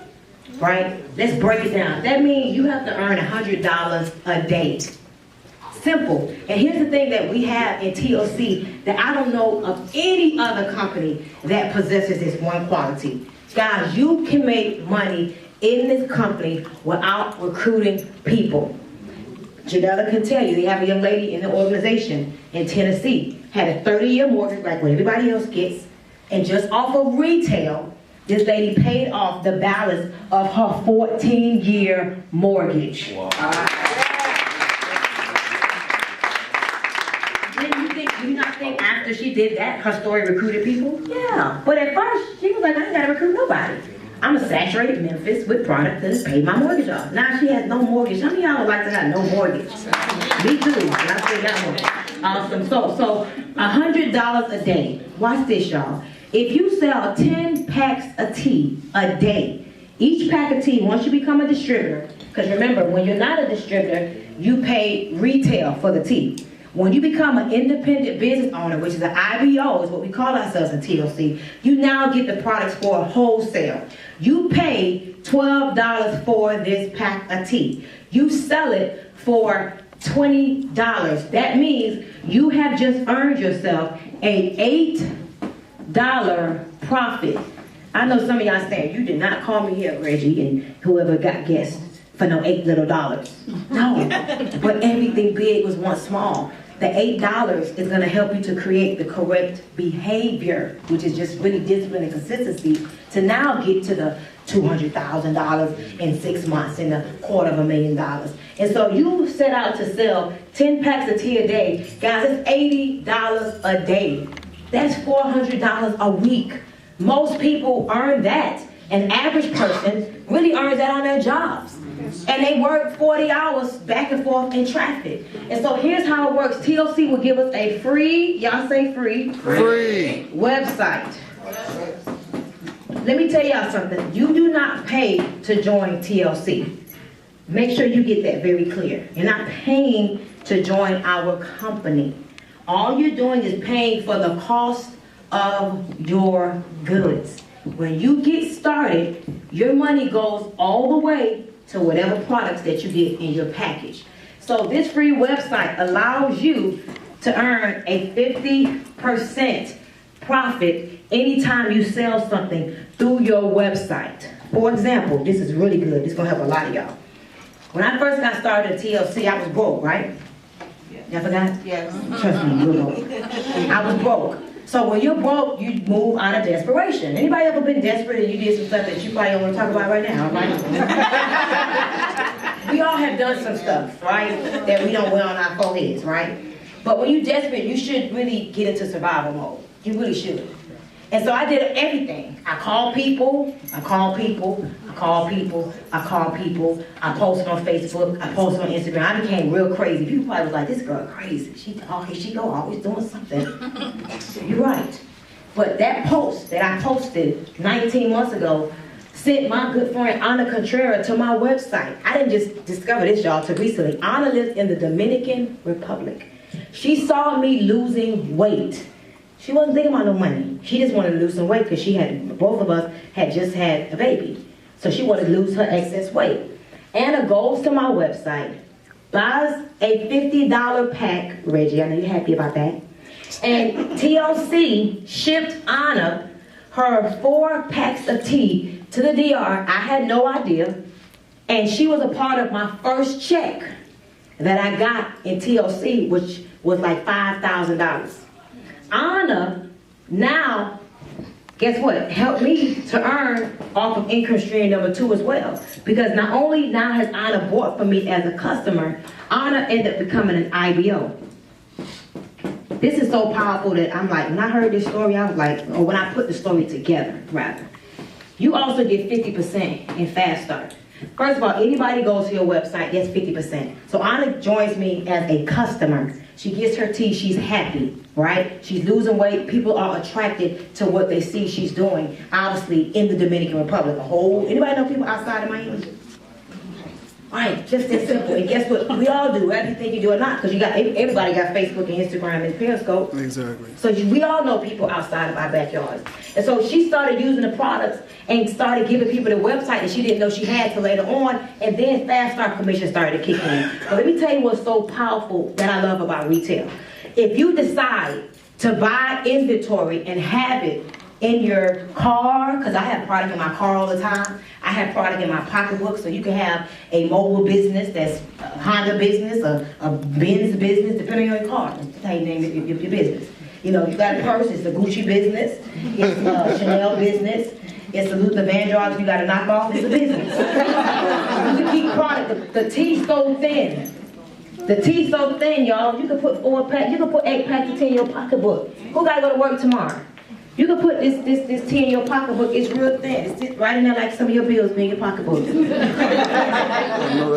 right? Let's break it down. That means you have to earn $100 a day. Simple. And here's the thing that we have in TLC that I don't know of any other company that possesses this one quality. Guys, you can make money in this company without recruiting people. Janella can tell you, they have a young lady in the organization in Tennessee, had a 30-year mortgage like what everybody else gets, and just off of retail, this lady paid off the balance of her 14-year mortgage. Wow. Do you not think after she did that, her story recruited people? Yeah. But at first, she was like, I ain't gotta recruit nobody. I'm a saturated Memphis with product that has paid my mortgage off. Now she has no mortgage. How many of y'all would like to have no mortgage? Me too, and I still got one. Awesome. So $100 a day. Watch this, y'all. If you sell 10 packs of tea a day, each pack of tea, once you become a distributor, because remember, when you're not a distributor, you pay retail for the tea. When you become an independent business owner, which is an IBO, is what we call ourselves in TLC, you now get the products for wholesale. You pay $12 for this pack of tea. You sell it for $20. That means you have just earned yourself an $8 profit. I know some of y'all saying, you did not call me here, Reggie, and whoever got guests for no $8 little. No, but everything big was once small. The $8 is going to help you to create the correct behavior, which is just really discipline and consistency, to now get to the $200,000 in 6 months and $250,000. And so you set out to sell 10 packs of tea a day. Guys, it's $80 a day. That's $400 a week. Most people earn that. An average person really earns that on their jobs. And they work 40 hours back and forth in traffic. And so here's how it works. TLC will give us a free, y'all say free, website. Let me tell y'all something. You do not pay to join TLC. Make sure you get that very clear. You're not paying to join our company. All you're doing is paying for the cost of your goods. When you get started, your money goes all the way to whatever products that you get in your package. So this free website allows you to earn a 50% profit anytime you sell something through your website. For example, this is really good. This is gonna help a lot of y'all. When I first got started at TLC, I was broke, right? Y'all forgot? Yes. Trust me, you're broke. I was broke. So when you're broke, you move out of desperation. Anybody ever been desperate and you did some stuff that you probably don't want to talk about right now, right? We all have done some stuff, right, that we don't wear on our foreheads, right? But when you're desperate, you should really get into survival mode. You really should. And so I did everything. I called people, I called people, I called people, I called people, I posted on Facebook, I posted on Instagram. I became real crazy. People probably was like, this girl crazy. Here she go, always doing something. You're right. But that post that I posted 19 months ago sent my good friend Ana Contreras to my website. I didn't just discover this, y'all, till recently. Ana lives in the Dominican Republic. She saw me losing weight. She wasn't thinking about no money. She just wanted to lose some weight because both of us had just had a baby. So she wanted to lose her excess weight. Anna goes to my website, buys a $50 pack, Reggie, I know you're happy about that. And TLC shipped Anna her 4 packs of tea to the DR. I had no idea. And she was a part of my first check that I got in TLC, which was like $5,000. Anna now, guess what, helped me to earn off of income stream number 2 as well. Because not only now has Anna bought from me as a customer, Anna ended up becoming an IBO. This is so powerful that I'm like, when I heard this story, I was like, or when I put the story together, rather. You also get 50% in Fast Start. First of all, anybody goes to your website, gets 50%. So Anna joins me as a customer. She gets her tea, she's happy, right? She's losing weight. People are attracted to what they see she's doing, obviously, in the Dominican Republic. Anybody know people outside of Miami? Right, just as simple. And guess what? We all do, whether you think you do or not, because everybody got Facebook and Instagram and Periscope. Exactly. So we all know people outside of our backyards. And so she started using the products and started giving people the website that she didn't know she had till later on, and then Fast Start commission started to kick in. But let me tell you what's so powerful that I love about retail. If you decide to buy inventory and have it in your car, because I have product in my car all the time. I have product in my pocketbook, so you can have a mobile business that's a Honda business, a Benz business, depending on your car. That's how you name it, your business. You know, you got a purse, it's a Gucci business, it's a Chanel business, it's a Luther Vandross, you got to knock off, it's a business. You keep product, the tea's so thin. The tea's so thin, y'all, you can put 4 packs, you can put 8 packs of tea in your pocketbook. Who got to go to work tomorrow? You can put this tea in your pocketbook. It's real thin. It sits right in there like some of your bills be in your pocketbook.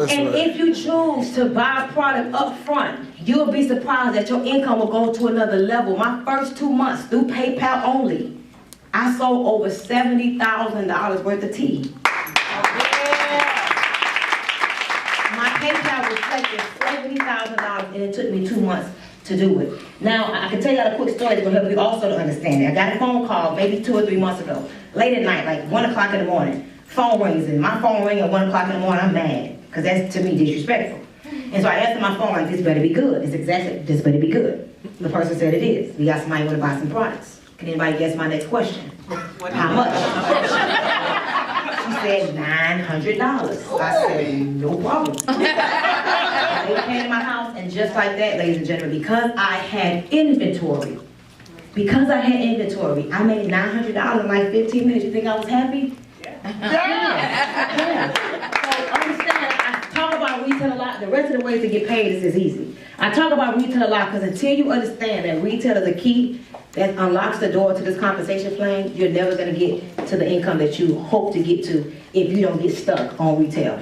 And if you choose to buy a product up front, you'll be surprised that your income will go to another level. My first 2 months through PayPal only, I sold over $70,000 worth of tea. My PayPal reflected $70,000, and it took me 2 months to do it. Now, I can tell you a quick story that's going to help you also to understand it. I got a phone call maybe 2 or 3 months ago, late at night, like 1 o'clock in the morning. Phone rings, and my phone rings at 1 o'clock in the morning. I'm mad, because that's, to me, disrespectful. And so I answered my phone like, this better be good. It's exactly, this better be good. The person said it is. We got somebody want to buy some products. Can anybody guess my next question? How much? She said $900. I said, no problem. They came to my house, and just like that, ladies and gentlemen, because I had inventory, I made $900 in like 15 minutes. You think I was happy? Yeah. So understand, I talk about retail a lot. The rest of the ways to get paid is easy. I talk about retail a lot because until you understand that retail is a key that unlocks the door to this compensation plan, you're never going to get to the income that you hope to get to if you don't get stuck on retail.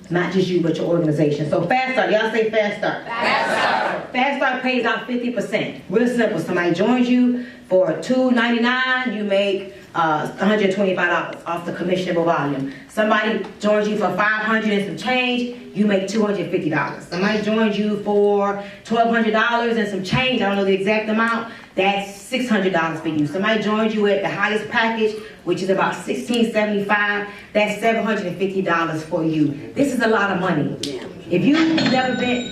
Not just you, but your organization. So Fast Start, y'all say Fast Start. Fast Start. Fast Start pays out 50%. Real simple. Somebody joins you for $2.99, you make $125 off the commissionable volume. Somebody joins you for $500 and some change, you make $250. Somebody joins you for $1,200 and some change, I don't know the exact amount, that's $600 for you. Somebody joins you at the highest package, which is about $1,675, that's $750 for you. This is a lot of money. If you've never been,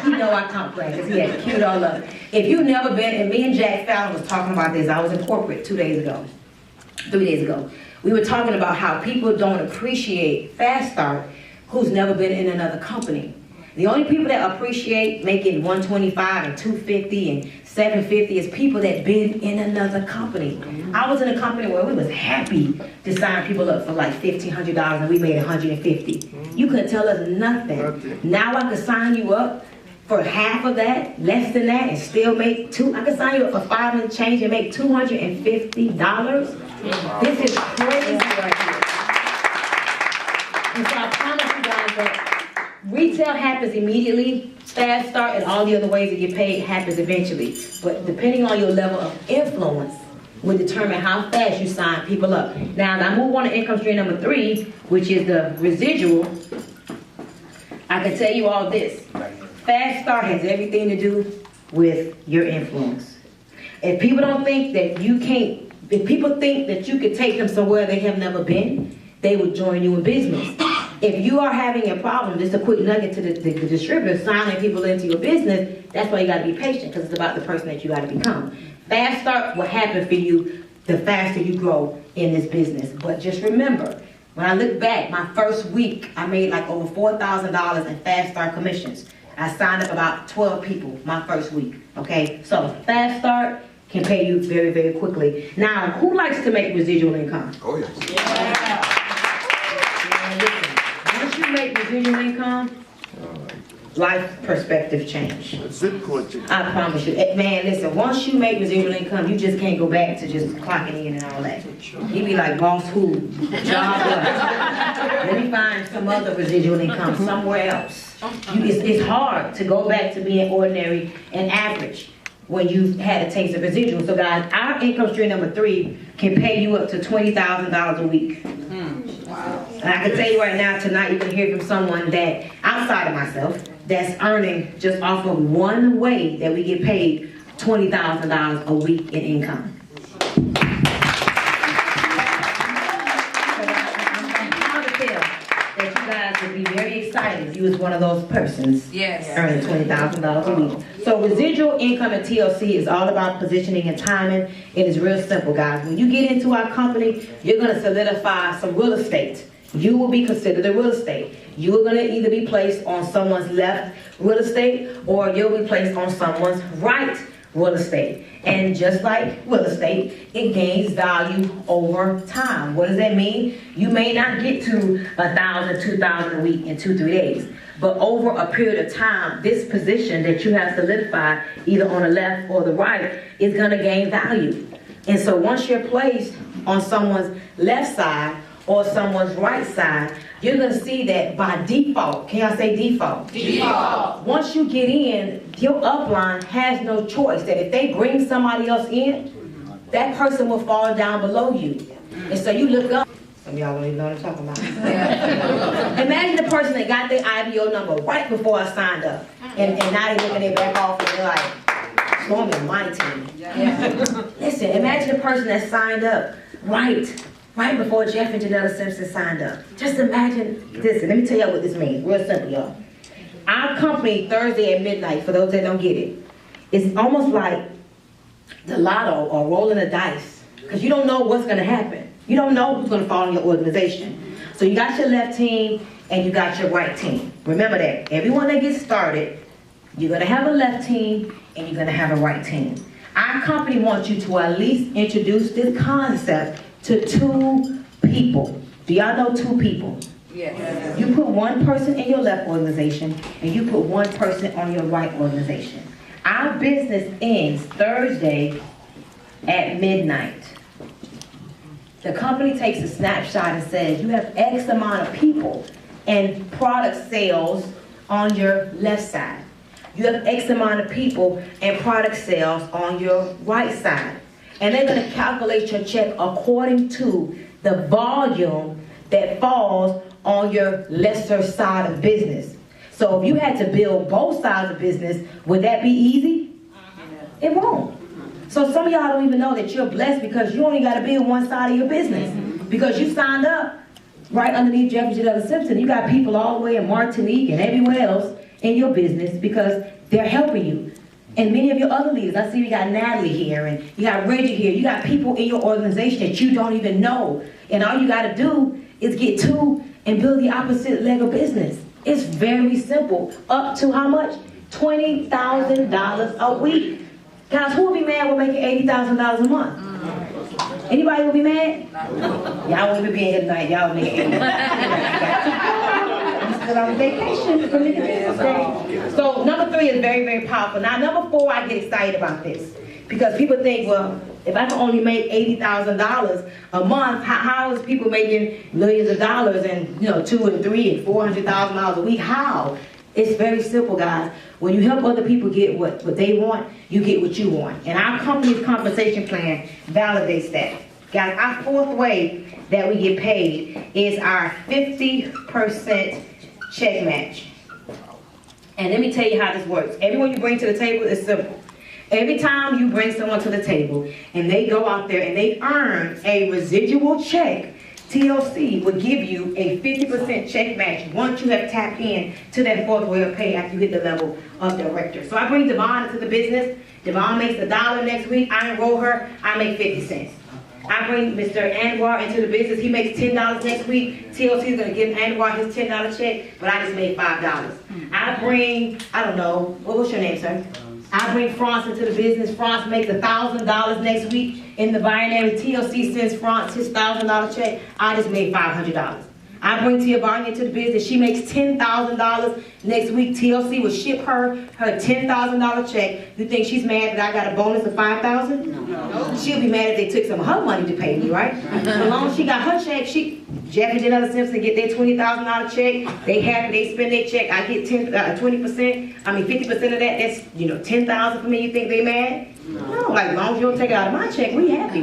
you know I can't brag because he had cute all up. If you've never been, and me and Jack Fallon was talking about this, I was in corporate 3 days ago. We were talking about how people don't appreciate Fast Start who's never been in another company. The only people that appreciate making $125 and $250 and $750 is people that been in another company. I was in a company where we was happy to sign people up for like $1,500 and we made $150. You couldn't tell us nothing. Now I could sign you up for half of that, less than that, and still make I could sign you up for $5 and change and make $250. This is crazy right here. And so I promise you guys that retail happens immediately, Fast Start and all the other ways to get paid happens eventually. But depending on your level of influence will determine how fast you sign people up. Now, I move on to income stream number 3, which is the residual. I can tell you all this. Fast Start has everything to do with your influence. If people don't think that you can't, if people think that you could take them somewhere they have never been, they would join you in business. If you are having a problem, just a quick nugget to the distributor, signing people into your business, that's why you got to be patient, because it's about the person that you got to become. Fast Start will happen for you the faster you grow in this business. But just remember, when I look back, my first week, I made like over $4,000 in Fast Start commissions. I signed up about 12 people my first week, okay? So Fast Start can pay you very, very quickly. Now, who likes to make residual income? Oh, yes. Yeah, listen, once you make residual income, life perspective change. I promise you. Man, listen, once you make residual income, you just can't go back to just clocking in and all that. You be like, boss who? Job what? Let me find some other residual income somewhere else. It's hard to go back to being ordinary and average when you've had a taste of residual. So guys, our income stream number 3 can pay you up to $20,000 a week. Wow. And I can tell you right now, tonight you can hear from someone that, outside of myself, that's earning just off of one way that we get paid $20,000 a week in income. Be very excited if you was one of those persons earning $20,000 a week. So residual income at TLC is all about positioning and timing. It is real simple, guys. When you get into our company, you're going to solidify some real estate. You will be considered a real estate. You are going to either be placed on someone's left real estate or you'll be placed on someone's right real estate. And just like real estate, it gains value over time. What does that mean? You may not get to $1,000, $2,000 a week in 2-3 days, but over a period of time, this position that you have solidified, either on the left or the right, is going to gain value. And so once you're placed on someone's left side or someone's right side, you're going to see that by default, can y'all say default? Default. Once you get in, your upline has no choice that if they bring somebody else in, that person will fall down below you. And so you look up. Some of y'all don't even know what I'm talking about. Imagine the person that got their IBO number right before I signed up. And now they're looking their back off and they're like, Stormy on my team. Listen, imagine the person that signed up right before Jeff and Janella Simpson signed up. Just imagine this. And let me tell y'all what this means. Real simple, y'all. Our company, Thursday at midnight, for those that don't get it, is almost like the lotto or rolling the dice. Because you don't know what's going to happen. You don't know who's going to fall in your organization. So you got your left team and you got your right team. Remember that. Everyone that gets started, you're going to have a left team and you're going to have a right team. Our company wants you to at least introduce this concept to 2 people. Do y'all know 2 people? Yes. You put one person in your left organization, and you put one person on your right organization. Our business ends Thursday at midnight. The company takes a snapshot and says, you have X amount of people and product sales on your left side. You have X amount of people and product sales on your right side. And they're going to calculate your check according to the volume that falls on your lesser side of business. So if you had to build both sides of business, would that be easy? It won't. So some of y'all don't even know that you're blessed because you only got to build one side of your business. Because you signed up right underneath Jeffrey Janetta Simpson. You got people all the way in Martinique and everywhere else in your business because they're helping you. And many of your other leaders, I see you got Natalie here and you got Reggie here. You got people in your organization that you don't even know. And all you got to do is get two and build the opposite leg of business. It's very simple. Up to how much? $20,000 a week. Guys, who would be mad with making $80,000 a month? Anybody would be mad? Y'all won't even be in here tonight. Y'all make $80,000. Because I'm on vacation for Business Day. So number 3 is very, very powerful. Now number 4, I get excited about this. Because people think, well, if I can only make $80,000 a month, how is people making millions of dollars and $200,000 and $300,000 and $400,000 a week? How? It's very simple, guys. When you help other people get what they want, you get what you want. And our company's compensation plan validates that. Guys, our 4th way that we get paid is our 50% check match. And let me tell you how this works. Everyone you bring to the table is simple. Every time you bring someone to the table and they go out there and they earn a residual check, TLC would give you a 50% check match once you have tapped in to that 4th way of pay after you hit the level of director. So I bring Devon into the business. Devon makes $1 next week. I enroll her. I make 50 cents. I bring Mr. Anwar into the business. He makes $10 next week. TLC is going to give Anwar his $10 check, but I just made $5. I bring, I don't know, what's your name, sir? I bring France into the business. France makes $1,000 next week in the binary. TLC sends France his $1,000 check. I just made $500. I bring Tia Barney into the business. She makes $10,000 next week. TLC will ship her $10,000 check. You think she's mad that I got a bonus of $5,000? No. She'll be mad if they took some of her money to pay me, right? As long as she got her check, Jeff and Janella Simpson get their $20,000 check. They happy, they spend their check. I get 50% of that. That's $10,000 for me. You think they mad? No, like as long as you don't take it out of my check, we happy.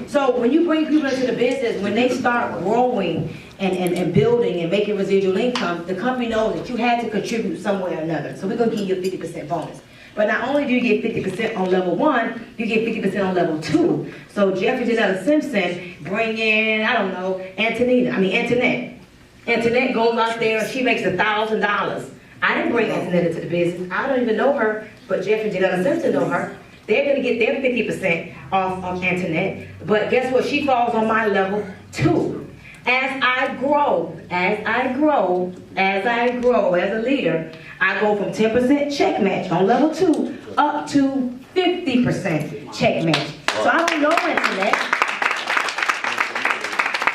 So when you bring people into the business, when they start growing and building and making residual income, the company knows that you had to contribute some way or another. So we're going to give you a 50% bonus. But not only do you get 50% on level 1, you get 50% on level 2. So Jeffrey Janella Simpson bring in, I don't know, Antoinette. Antoinette goes out there and she makes $1,000. I didn't bring Antoinette into the business. I don't even know her, but Jeffrey Janella Simpson know her. They're going to get their 50% off of Antoinette. But guess what? She falls on my level 2. As I grow as a leader, I go from 10% check match on level 2 up to 50% check match. So I don't know Antoinette.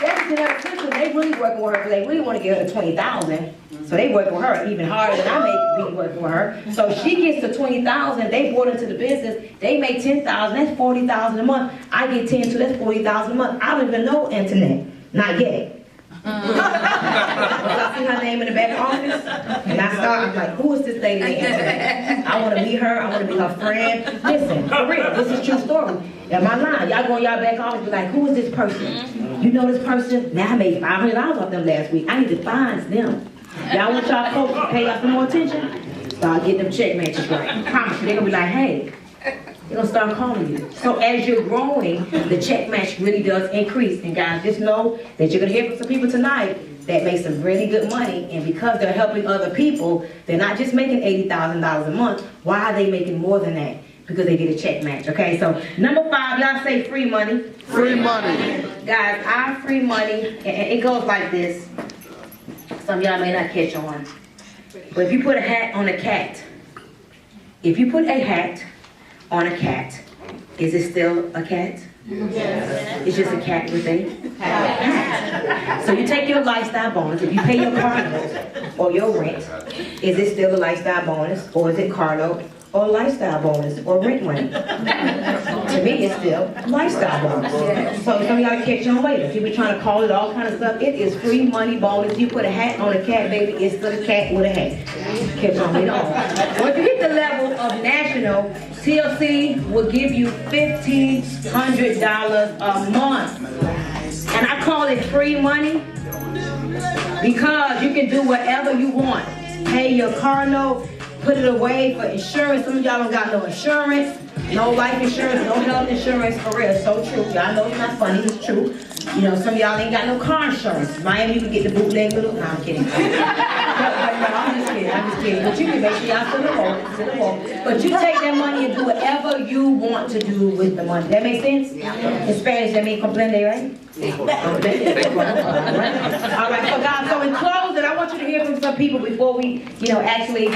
Jeffrey Janella Simpson, they really working with her because they really want to get her to $20,000. So they working with her even harder than I make me working with her. So she gets to $20,000. They brought into the business. They make $10,000. That's $40,000 a month. I get 10 too. That's $40,000 a month. I don't even know Antoinette. Not yet. I see her name in the back office, and I'm like, who is this lady named Antoinette? I want to meet her. I want to be her friend. Listen, for real, this is true story. Am I lying? Y'all go in y'all back office and be like, who is this person? You know this person? Now I made $500 off them last week. I need to find them. Y'all want y'all folks to pay y'all some more attention? Start getting them check matches right. I promise you, they're going to be like, hey. They're going to start calling you. So as you're growing, the check match really does increase. And guys, just know that you're going to hear from some people tonight that make some really good money. And because they're helping other people, they're not just making $80,000 a month. Why are they making more than that? Because they get a check match. Okay, so number 5, y'all say free money. Free money. Guys, our free money, and it goes like this. Some of y'all may not catch on. But if you put a hat on a cat, on a cat, is it still a cat? It's just a cat within a hat. So you take your lifestyle bonus. If you pay your car note or your rent, is it still a lifestyle bonus, or is it car note or lifestyle bonus or rent money? To me, it's still lifestyle bonus. So some of y'all catch on later. People trying to call it all kind of stuff. It is free money bonus. You put a hat on a cat, baby, it's still a cat with a hat. Catch on later on. Once you hit the level of national, TLC will give you $1,500 a month. And I call it free money because you can do whatever you want. Pay your car note, put it away for insurance. Some of y'all don't got no insurance, no life insurance, no health insurance. For real, it's so true. Y'all know it's not funny, it's true. You know, some of y'all ain't got no car insurance. Miami, you can get the bootleg little. No, I'm kidding. But I'm just kidding. But you can make sure y'all still afford. But you take that money and do whatever you want to do with the money. That make sense? In Spanish, that means comprende, right? All right, so guys, so in closing, I want you to hear from some people before we, actually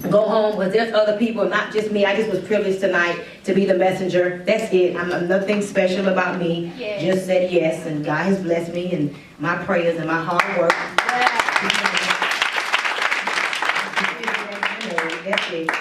go home, but there's other people, not just me. I just was privileged tonight to be the messenger. That's it. I'm nothing special about me. Just said yes, and God has blessed me, and my prayers and my hard work